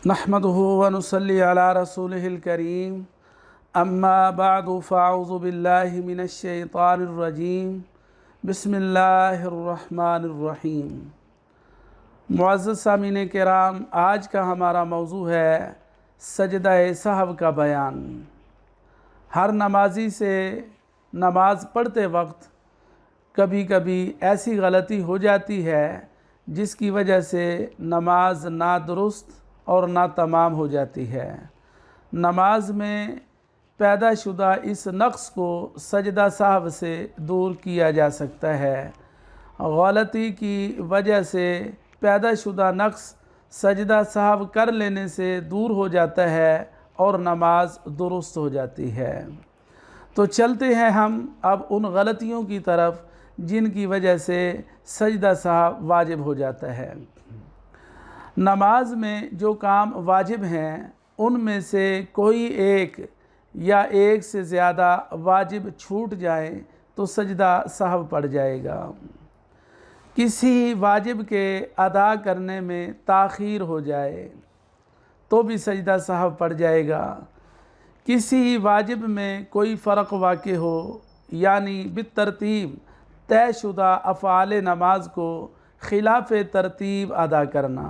नहमदुहु व नुसल्ली अला रसूलिहिल करीम अम्मा बअदु फ़अऊज़ु बिल्लाहि मिनश शैतानिर रजीम बिस्मिल्लाहिर रहमानिर रहीम। मुअज़्ज़ज़ सामीन किराम, आज का हमारा मौजू है सजदा-ए सहव का बयान। हर नमाजी से नमाज़ पढ़ते वक्त कभी कभी ऐसी गलती हो जाती है जिसकी वजह से नमाज ना दुरुस्त और ना तमाम हो जाती है। नमाज में पैदाशुदा इस नक़्स को सजदा सहव से दूर किया जा सकता है। गलती की वजह से पैदाशुदा नक़्स सजदा सहव कर लेने से दूर हो जाता है और नमाज दुरुस्त हो जाती है। तो चलते हैं हम अब उन गलतियों की तरफ जिनकी वजह से सजदा सहव वाजिब हो जाता है। नमाज में जो काम वाजिब हैं उनमें से कोई एक या एक से ज़्यादा वाजिब छूट जाए तो सजदा सहव पड़ जाएगा। किसी वाजिब के अदा करने में ताख़ीर हो जाए तो भी सजदा सहव पड़ जाएगा। किसी वाजिब में कोई फ़र्क वाक़े हो यानी बितरतीब तयशुदा अफ़आल नमाज को खिलाफ़ तरतीब अदा करना,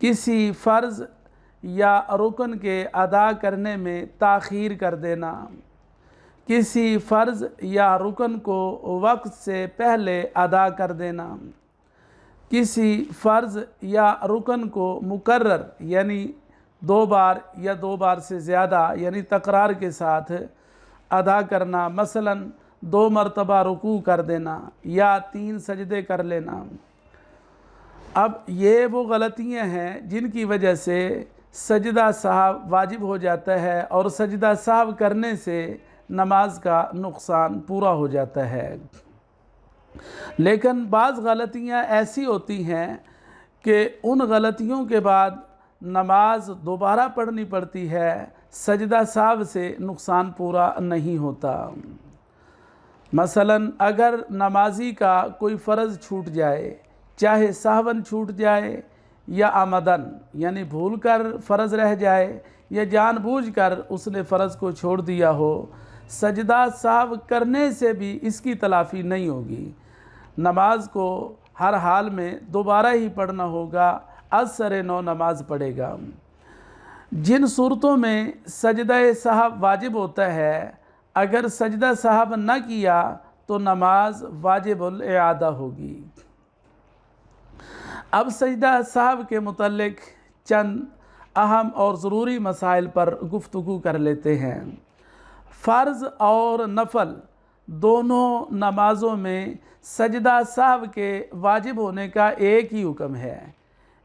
किसी फ़र्ज़ या रुकन के अदा करने में ताख़ीर कर देना, किसी फ़र्ज़ या रुकन को वक्त से पहले अदा कर देना, किसी फ़र्ज़ या रुकन को मुकर्रर यानी 2 बार या 2 बार से ज़्यादा यानी तकरार के साथ अदा करना, मसलन 2 मरतबा रुकू कर देना या 3 सजदे कर लेना। अब ये वो गलतियां हैं जिनकी वजह से सजदा सहव वाजिब हो जाता है और सजदा सहव करने से नमाज का नुकसान पूरा हो जाता है। लेकिन बाज़ गलतियां ऐसी होती हैं कि उन गलतियों के बाद नमाज दोबारा पढ़नी पड़ती है, सजदा सहव से नुकसान पूरा नहीं होता। मसलन अगर नमाजी का कोई फ़र्ज़ छूट जाए, चाहे सहवन छूट जाए या आमदन यानी भूल कर फ़र्ज़ रह जाए या जानबूझकर उसने फ़र्ज़ को छोड़ दिया हो, सजदा सहव करने से भी इसकी तलाफ़ी नहीं होगी। नमाज को हर हाल में दोबारा ही पढ़ना होगा, असर नौ नमाज पढ़ेगा। जिन सूरतों में सजदा सहव वाजिब होता है, अगर सजदा सहव न किया तो नमाज वाजिबुल इआदा होगी। अब सजदा सहव के मुतल्लिक़ चंद अहम और ज़रूरी मसाइल पर गुफ्तगू कर लेते हैं। फ़र्ज़ और नफल दोनों नमाज़ों में सजदा सहव के वाजिब होने का एक ही हुक्म है,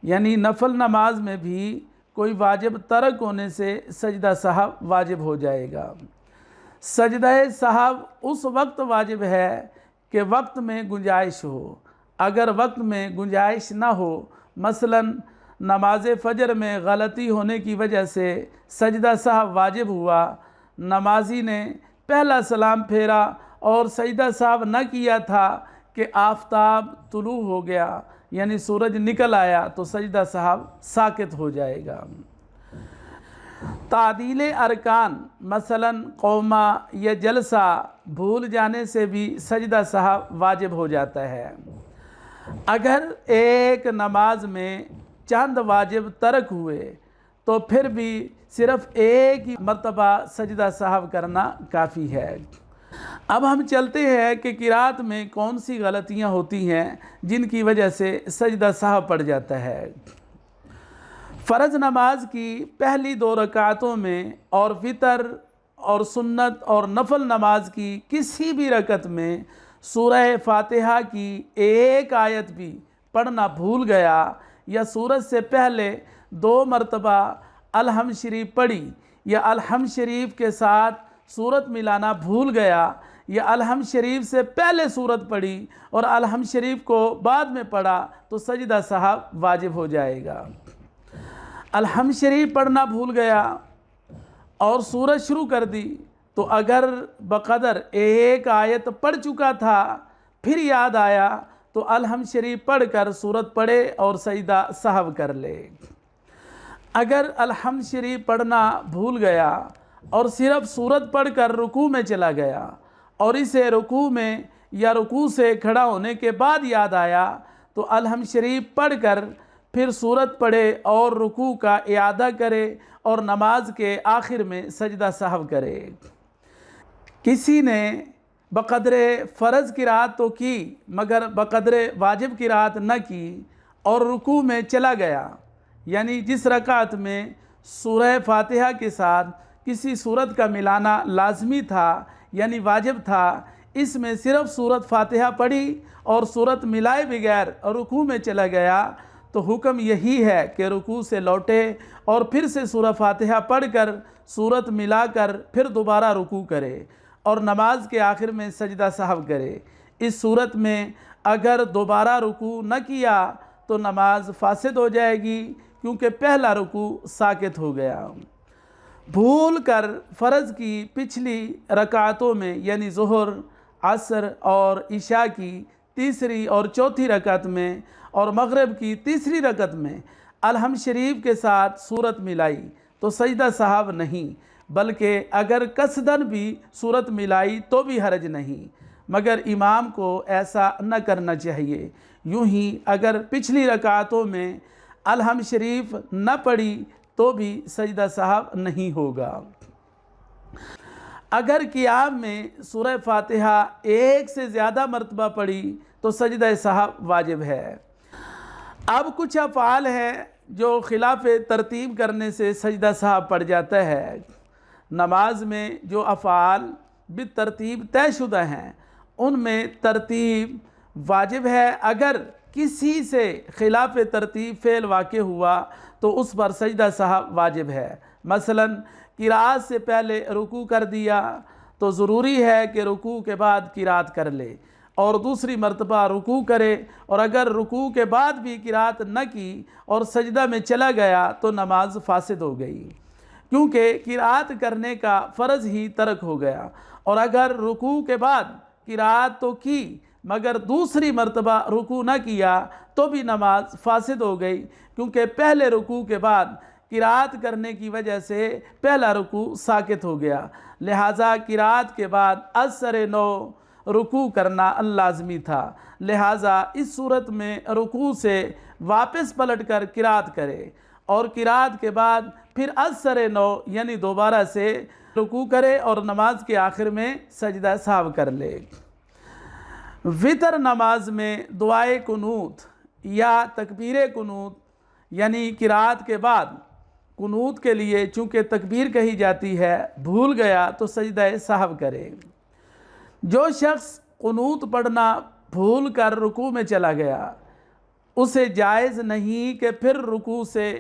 यानी नफल नमाज में भी कोई वाजिब तरक होने से सजदा सहव वाजिब हो जाएगा। सजदा सहव उस वक्त वाजिब है कि वक्त में गुंजाइश हो। अगर वक्त में गुंजाइश ना हो, मसलन नमाज फ़जर में गलती होने की वजह से सजदा सहव वाजिब हुआ, नमाजी ने पहला सलाम फेरा और सजदा सहव न किया था कि आफ़ताब तुलू हो गया यानी सूरज निकल आया तो सजदा सहव साकित हो जाएगा। तादील अरकान मसलन कौमा या जलसा भूल जाने से भी सजदा सहव वाजिब हो जाता है। अगर एक नमाज में चंद वाजिब तरक हुए तो फिर भी सिर्फ़ एक ही मरतबा सजदा सहव करना काफ़ी है। अब हम चलते हैं कि किरात में कौन सी गलतियां होती हैं जिनकी वजह से सजदा सहव पड़ जाता है। फ़र्ज़ नमाज की पहली 2 रकातों में और वितर और सुन्नत और नफल नमाज की किसी भी रकत में सूरह फ़ातिहा की एक आयत भी पढ़ना भूल गया या सूरत से पहले 2 मरतबा अलहम शरीफ पढ़ी या अलहम शरीफ के साथ सूरत मिलाना भूल गया या अलहम शरीफ से पहले सूरत पढ़ी और अलहम शरीफ को बाद में पढ़ा तो सजदा सहव वाजिब हो जाएगा। अलहम शरीफ पढ़ना भूल गया और सूरत शुरू कर दी तो अगर बक़दर एक आयत पढ़ चुका था फिर याद आया तो अलहम शरीफ पढ़ कर सूरत पढ़े और सजदा सहव कर ले। अगर अलहम्द शरीफ पढ़ना भूल गया और सिर्फ सूरत पढ़कर रुकू में चला गया और इसे रुकू में या रुकू से खड़ा होने के बाद याद आया तो अलहम्द शरीफ पढ़कर फिर सूरत पढ़े और रुकू का इआदा करे और नमाज के आखिर में सजदा सहव करे। किसी ने बक़द्रे फ़र्ज़ की रात तो की मगर बक़द्रे वाजिब की रात न की और रुकू में चला गया, यानी जिस रकात में सूरह फातिहा के साथ किसी सूरत का मिलाना लाजमी था यानी वाजिब था, इसमें सिर्फ सूरत फातिहा पढ़ी और सूरत मिलाए बगैर रुकू में चला गया, तो हुक्म यही है कि रुकू से लौटे और फिर से सूरह फातिहा पढ़कर सूरत मिलाकर फिर दोबारा रुकू करे और नमाज के आखिर में सजदा सहव करे। इस सूरत में अगर दोबारा रुकू न किया तो नमाज फासिद हो जाएगी, क्योंकि पहला रुकू साकित हो गया। भूल कर फ़र्ज़ की पिछली रकातों में यानी ज़ुहर, असर और इशा की तीसरी और चौथी रकत में और मगरिब की तीसरी रकत में अलहम्द शरीफ के साथ सूरत मिलाई तो सजदा सहव नहीं, बल्कि अगर कसदन भी सूरत मिलाई तो भी हरज नहीं, मगर इमाम को ऐसा न करना चाहिए। यूँ ही अगर पिछली रकातों में अलहम्द शरीफ न पढ़ी तो भी सजदा सहव नहीं होगा। अगर क़ियाम में सूरह फातिहा एक से ज़्यादा मरतबा पढ़ी तो सजदा सहव वाजिब है। अब कुछ अफ़आल हैं जो खिलाफ तरतीब करने से सजदा सहव पड़ जाता है। नमाज में जो अफ़आल बितरतीब तयशुदा हैं उनमें तरतीब वाजिब है। अगर किसी से खिलाफ तरतीब फ़ेल वाक़ हुआ तो उस पर सजदा सहव वाजिब है। मसलन किरात से पहले रुकू कर दिया तो ज़रूरी है कि रुकू के बाद किरात कर ले और दूसरी मरतबा रुकू करे, और अगर रुकू के बाद भी किरात न की और सजदा में चला गया तो नमाज फासिद हो गई, क्योंकि किरात करने का फ़र्ज़ ही तर्क हो गया। और अगर रुकू के बाद किरात तो की मगर दूसरी मरतबा रुकू न किया तो भी नमाज फासिद हो गई, क्योंकि पहले रुकू के बाद किरात करने की वजह से पहला रुकू साकित हो गया। लिहाजा किरात के बाद असर नौ रुकू करना लाजमी था। लिहाजा इस सूरत में रुकू से वापस पलट कर किरात करे और किरात के बाद फिर असर नौ यानी दोबारा से रुकू करे और नमाज के आखिर में सजदा सहव कर ले। वितर नमाज में दुआए कुनूत या तकबीर कुनूत यानी किरात के बाद कुनूत के लिए चूँकि तकबीर कही जाती है भूल गया तो सजदा सहव करे। जो शख्स कुनूत पढ़ना भूल कर रुकू में चला गया उसे जायज़ नहीं कि फिर रुकू से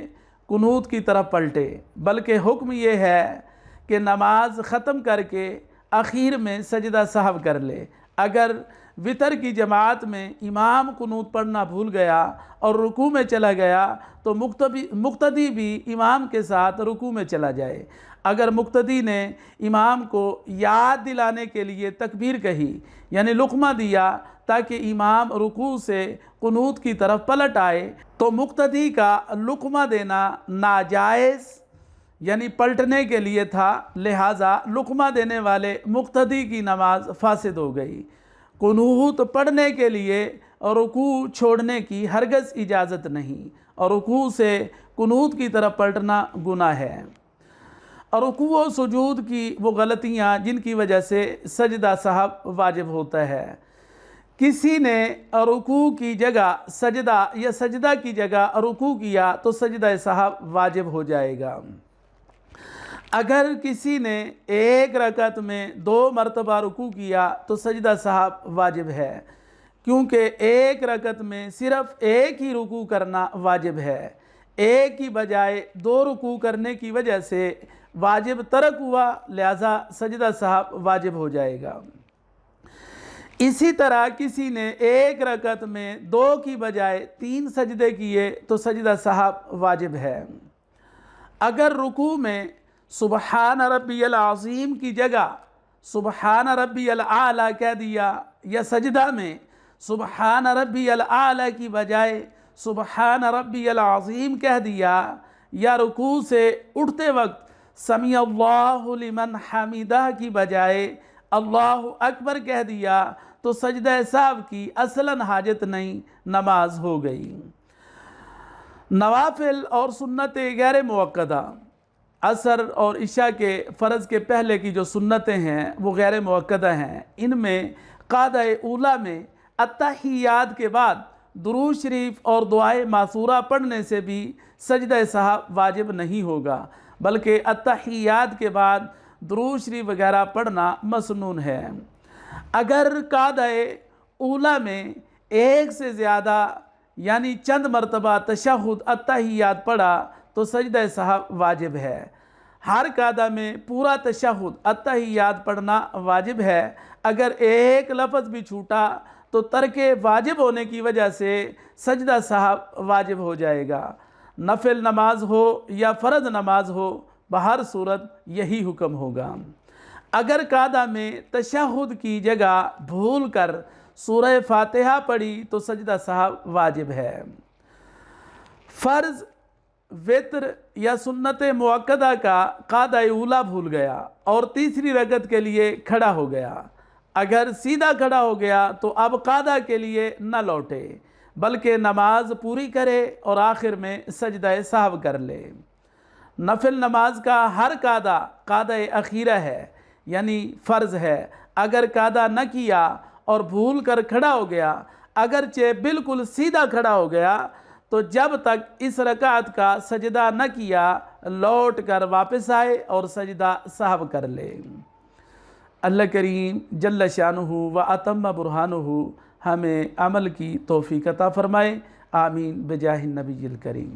कुनूत की तरफ पलटे, बल्कि हुक्म ये है कि नमाज ख़त्म करके आखिर में सजदा सहव कर ले। अगर वितर की जमात में इमाम कुनूत पढ़ना भूल गया और रुकू में चला गया तो मुक्तदी भी इमाम के साथ रुकू में चला जाए। अगर मुक्तदी ने इमाम को याद दिलाने के लिए तकबीर कही यानी लुक़मा दिया ताकि इमाम रुकू से कुनूत की तरफ पलट आए तो मुक्तदी का लुक़मा देना नाजायज़ यानी पलटने के लिए था, लिहाजा लुक़मा देने वाले मुक्तदी की नमाज फासिद हो गई। कुनूत पढ़ने के लिए रुकू छोड़ने की हरगज़ इजाज़त नहीं और रुकू से कुनूत की तरफ पलटना गुनाह है। और रुकू व सुजूद की वो गलतियाँ जिनकी वजह से सजदा सहव वाजिब होता है। किसी ने रुकू की जगह सजदा या सजदा की जगह रुकू किया तो सजदा सहव वाजिब हो जाएगा। अगर किसी ने एक रकत में 2 मरतबा रुकू किया तो सजदा सहव वाजिब है, क्योंकि एक रकत में सिर्फ़ एक ही रुकू करना वाजिब है। एक ही बजाय 2 रुकू करने की वजह से वाजिब तर्क हुआ, लिहाजा सजदा सहव वाजिब हो जाएगा। इसी तरह किसी ने एक रकत में 2 की बजाय 3 सजदे किए तो सजदा सहव वाजिब है। अगर रुकू में सुबहान रब्बियल अज़ीम की जगह सुबहान रब्बियल आला कह दिया या सजदा में सुबहान रब्बियल आला की बजाय सुबहान रब्बियल अज़ीम कह दिया या रुकू से उठते वक्त समी अल्लाहु लिमन हमीदा की बजाय अल्लाहु अकबर कह दिया तो सजदा साहब की असलन हाजत नहीं, नमाज हो गई। नवाफिल और सुन्नतें गैर मुअक्कदा, असर और इशा के फ़र्ज़ के पहले की जो सुन्नतें हैं वो गैर मुअक्कदा हैं। इनमें क़ादा ऊला में अत्तहियात के बाद दुरूद शरीफ और दुआए मासूरा पढ़ने से भी सजदा साहब वाजिब नहीं होगा, बल्कि अत्तहियात के बाद दुरूद शरीफ वगैरह पढ़ना मसनून है। अगर क़ादा ऊला में एक से ज़्यादा यानी चंद मरतबा तशहुद अत्तहियात पढ़ा तो सजदा साहब वाजिब है। हर क़ादा में पूरा तशहुद अत्तहियात पढ़ना वाजिब है। अगर एक लफ्ज़ भी छूटा तो तर्के वाजिब होने की वजह से सजदा साहब वाजिब हो जाएगा। नफिल नमाज हो या फ़र्ज़ नमाज हो, बहर सूरत यही हुक्म होगा। अगर क़ादा में तशहुद की जगह भूल कर सूरह फातिहा पढ़ी तो सजदा साहब वाजिब है। फ़र्ज़, वित्र या सुन्नत मुअक्कदा का क़ादा ऊला भूल गया और तीसरी रकत के लिए खड़ा हो गया, अगर सीधा खड़ा हो गया तो अब क़ादा के लिए न लौटे बल्कि नमाज पूरी करे और आखिर में सजदा साहब कर ले। नफिल नमाज का हर क़ादा क़ादा अखीरा है यानी फ़र्ज़ है। अगर क़ादा न किया और भूल कर खड़ा हो गया, अगरचे बिल्कुल सीधा खड़ा हो गया, तो जब तक इस रकात का सजदा न किया लौट कर वापस आए और सजदा साहब कर ले। अल्लाह करीम जल्ल शानुहु व अतम्म बुरहानुहु हमें अमल की तौफ़ीक़ अता फ़रमाए। आमीन बिजाहिन नबील करीम।